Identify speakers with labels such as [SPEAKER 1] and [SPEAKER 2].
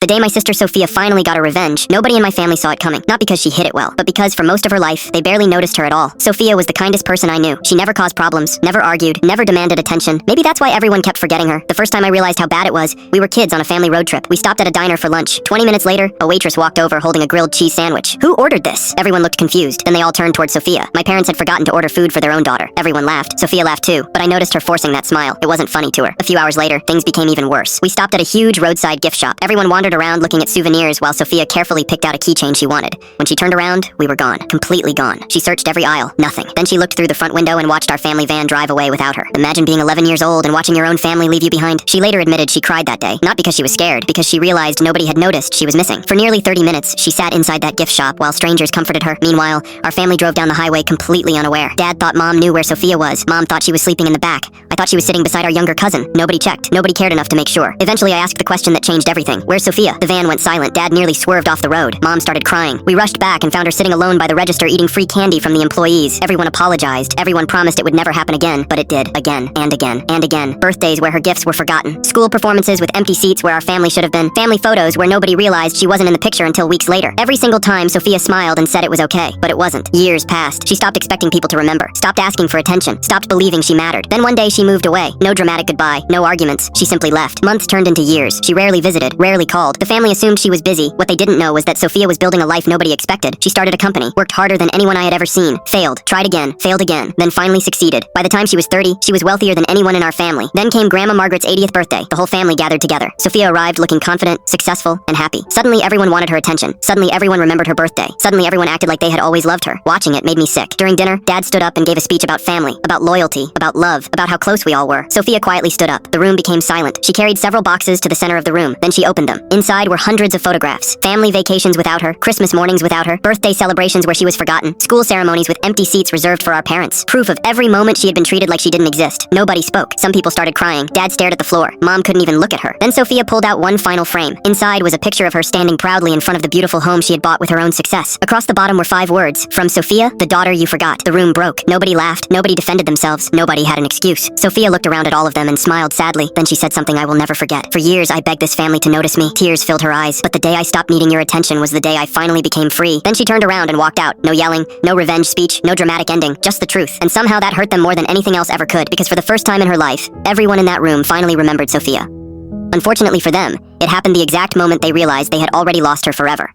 [SPEAKER 1] The day my sister Sophia finally got her revenge, nobody in my family saw it coming. Not because she hid it well, but because for most of her life, they barely noticed her at all. Sophia was the kindest person I knew. She never caused problems, never argued, never demanded attention. Maybe that's why everyone kept forgetting her. The first time I realized how bad it was, we were kids on a family road trip. We stopped at a diner for lunch. 20 minutes later, a waitress walked over holding a grilled cheese sandwich. Who ordered this? Everyone looked confused. Then they all turned toward Sophia. My parents had forgotten to order food for their own daughter. Everyone laughed. Sophia laughed too, but I noticed her forcing that smile. It wasn't funny to her. A few hours later, things became even worse. We stopped at a huge roadside gift shop. Everyone wandered around looking at souvenirs while Sophia carefully picked out a keychain she wanted. When she turned around, we were gone. Completely gone. She searched every aisle. Nothing. Then she looked through the front window and watched our family van drive away without her. Imagine being 11 years old and watching your own family leave you behind. She later admitted she cried that day, not because she was scared, because she realized nobody had noticed she was missing. For nearly 30 minutes, she sat inside that gift shop while strangers comforted her. Meanwhile, our family drove down the highway completely unaware. Dad thought Mom knew where Sophia was. Mom thought she was sleeping in the back. I thought she was sitting beside our younger cousin. Nobody checked. Nobody cared enough to make sure. Eventually, I asked the question that changed everything. Where's Sophia? The van went silent. Dad nearly swerved off the road. Mom started crying. We rushed back and found her sitting alone by the register eating free candy from the employees. Everyone apologized. Everyone promised it would never happen again, but it did. Again and again and again. Birthdays where her gifts were forgotten. School performances with empty seats where our family should have been. Family photos where nobody realized she wasn't in the picture until weeks later. Every single time, Sophia smiled and said it was okay, but it wasn't. Years passed. She stopped expecting people to remember. Stopped asking for attention. Stopped believing she mattered. Then one day she moved away. No dramatic goodbye. No arguments. She simply left. Months turned into years. She rarely visited. Rarely called. The family assumed she was busy. What they didn't know was that Sophia was building a life nobody expected. She started a company. Worked harder than anyone I had ever seen. Failed. Tried again. Failed again. Then finally succeeded. By the time she was 30, she was wealthier than anyone in our family. Then came Grandma Margaret's 80th birthday. The whole family gathered together. Sophia arrived looking confident, successful, and happy. Suddenly everyone wanted her attention. Suddenly everyone remembered her birthday. Suddenly everyone acted like they had always loved her. Watching it made me sick. During dinner, Dad stood up and gave a speech about family, about loyalty, about love, about how close we all were. Sophia quietly stood up. The room became silent. She carried several boxes to the center of the room. Then she opened them. Inside were hundreds of photographs. Family vacations without her, Christmas mornings without her, birthday celebrations where she was forgotten, school ceremonies with empty seats reserved for our parents. Proof of every moment she had been treated like she didn't exist. Nobody spoke. Some people started crying. Dad stared at the floor. Mom couldn't even look at her. Then Sophia pulled out one final frame. Inside was a picture of her standing proudly in front of the beautiful home she had bought with her own success. Across the bottom were 5 words. From Sophia, the daughter you forgot. The room broke. Nobody laughed. Nobody defended themselves. Nobody had an excuse. Sophia looked around at all of them and smiled sadly. Then she said something I will never forget. For years, I begged this family to notice me. Tears filled her eyes. But the day I stopped needing your attention was the day I finally became free. Then she turned around and walked out. No yelling, no revenge speech, no dramatic ending, just the truth. And somehow that hurt them more than anything else ever could, because for the first time in her life, everyone in that room finally remembered Sophia. Unfortunately for them, it happened the exact moment they realized they had already lost her forever.